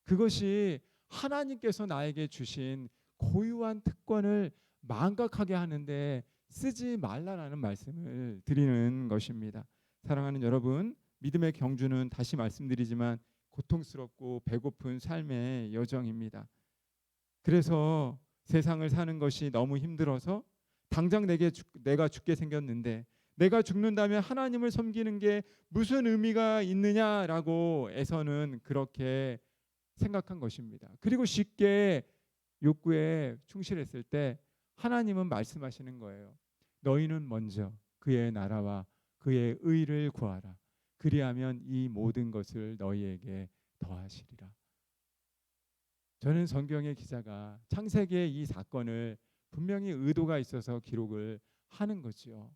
Speaker 4: 그것이 하나님께서 나에게 주신 고유한 특권을 망각하게 하는데 쓰지 말라라는 말씀을 드리는 것입니다. 사랑하는 여러분, 믿음의 경주는 다시 말씀드리지만 고통스럽고 배고픈 삶의 여정입니다. 그래서 세상을 사는 것이 너무 힘들어서 당장 내가 죽게 생겼는데 내가 죽는다면 하나님을 섬기는 게 무슨 의미가 있느냐라고 에서는 그렇게 생각한 것입니다. 그리고 쉽게 욕구에 충실했을 때 하나님은 말씀하시는 거예요. 너희는 먼저 그의 나라와 그의 의를 구하라. 그리하면 이 모든 것을 너희에게 더하시리라. 저는 성경의 기자가 창세기의 이 사건을 분명히 의도가 있어서 기록을 하는 거지요.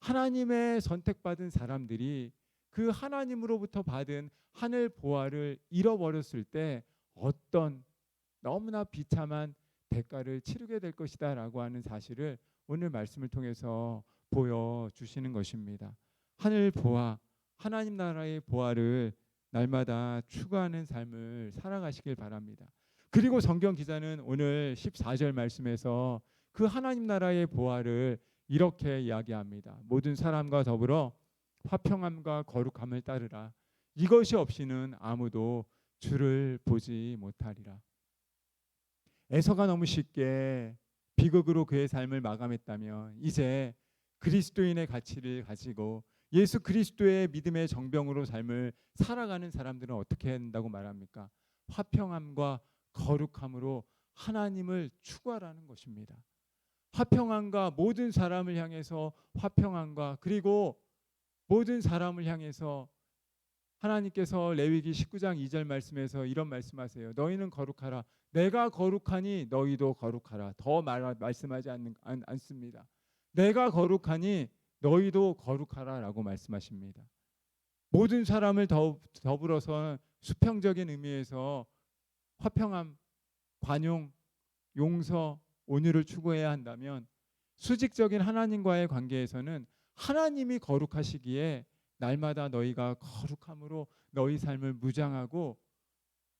Speaker 4: 하나님의 선택받은 사람들이 그 하나님으로부터 받은 하늘 보화를 잃어버렸을 때 어떤 너무나 비참한 대가를 치르게 될 것이다 라고 하는 사실을 오늘 말씀을 통해서 보여주시는 것입니다. 하늘 보화, 하나님 나라의 보화를 날마다 추구하는 삶을 살아가시길 바랍니다. 그리고 성경 기자는 오늘 14절 말씀에서 그 하나님 나라의 보화를 이렇게 이야기합니다. 모든 사람과 더불어 화평함과 거룩함을 따르라. 이것이 없이는 아무도 주를 보지 못하리라. 에서가 너무 쉽게 비극으로 그의 삶을 마감했다면 이제 그리스도인의 가치를 가지고 예수 그리스도의 믿음의 정병으로 삶을 살아가는 사람들은 어떻게 한다고 말합니까? 화평함과 거룩함으로 하나님을 추구하라는 것입니다. 화평함과 모든 사람을 향해서 화평함과 그리고 모든 사람을 향해서 하나님께서 레위기 19장 2절 말씀에서 이런 말씀하세요. 너희는 거룩하라. 내가 거룩하니 너희도 거룩하라. 더 말씀하지 않습니다. 내가 거룩하니 너희도 거룩하라 라고 말씀하십니다. 모든 사람을 더불어서 수평적인 의미에서 화평함, 관용, 용서, 온유를 추구해야 한다면 수직적인 하나님과의 관계에서는 하나님이 거룩하시기에 날마다 너희가 거룩함으로 너희 삶을 무장하고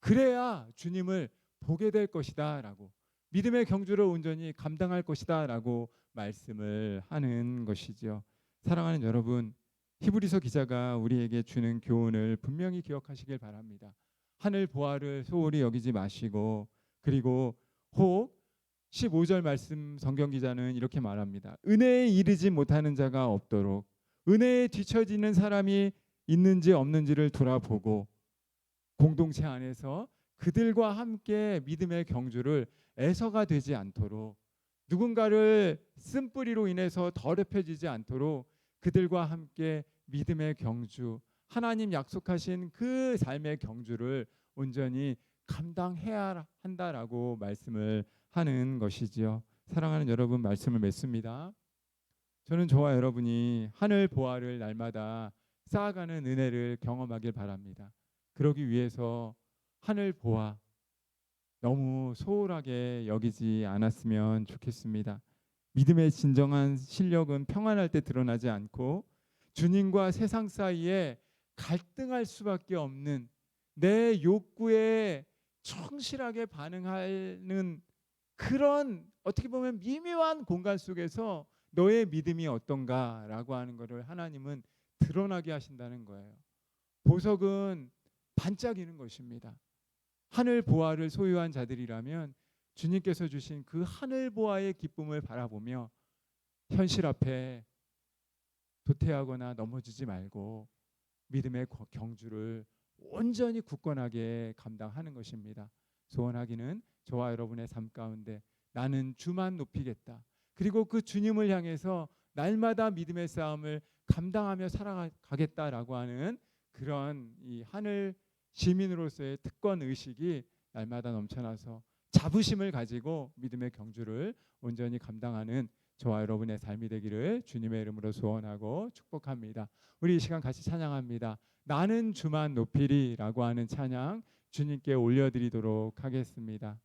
Speaker 4: 그래야 주님을 보게 될 것이다 라고 믿음의 경주를 온전히 감당할 것이다 라고 말씀을 하는 것이죠. 사랑하는 여러분, 히브리서 기자가 우리에게 주는 교훈을 분명히 기억하시길 바랍니다. 하늘 보화를 소홀히 여기지 마시고 그리고 혹 15절 말씀 성경 기자는 이렇게 말합니다. 은혜에 이르지 못하는 자가 없도록 은혜에 뒤처지는 사람이 있는지 없는지를 돌아보고 공동체 안에서 그들과 함께 믿음의 경주를 애서가 되지 않도록 누군가를 쓴뿌리로 인해서 더럽혀지지 않도록 그들과 함께 믿음의 경주 하나님 약속하신 그 삶의 경주를 온전히 감당해야 한다라고 말씀을 하는 것이지요. 사랑하는 여러분, 말씀을 맺습니다. 저는 저와 여러분이 하늘 보화를 날마다 쌓아가는 은혜를 경험하길 바랍니다. 그러기 위해서 하늘 보화 너무 소홀하게 여기지 않았으면 좋겠습니다. 믿음의 진정한 실력은 평안할 때 드러나지 않고 주님과 세상 사이에 갈등할 수밖에 없는 내 욕구에 충실하게 반응하는 그런 어떻게 보면 미묘한 공간 속에서 너의 믿음이 어떤가라고 하는 것을 하나님은 드러나게 하신다는 거예요. 보석은 반짝이는 것입니다. 하늘 보화를 소유한 자들이라면 주님께서 주신 그 하늘 보화의 기쁨을 바라보며 현실 앞에 도태하거나 넘어지지 말고 믿음의 경주를 온전히 굳건하게 감당하는 것입니다. 소원하기는 저와 여러분의 삶 가운데 나는 주만 높이겠다. 그리고 그 주님을 향해서 날마다 믿음의 싸움을 감당하며 살아가겠다라고 하는 그런 이 하늘 시민으로서의 특권 의식이 날마다 넘쳐나서 자부심을 가지고 믿음의 경주를 온전히 감당하는 저와 여러분의 삶이 되기를 주님의 이름으로 소원하고 축복합니다. 우리 이 시간 같이 찬양합니다. 나는 주만 높이리라고 하는 찬양 주님께 올려드리도록 하겠습니다.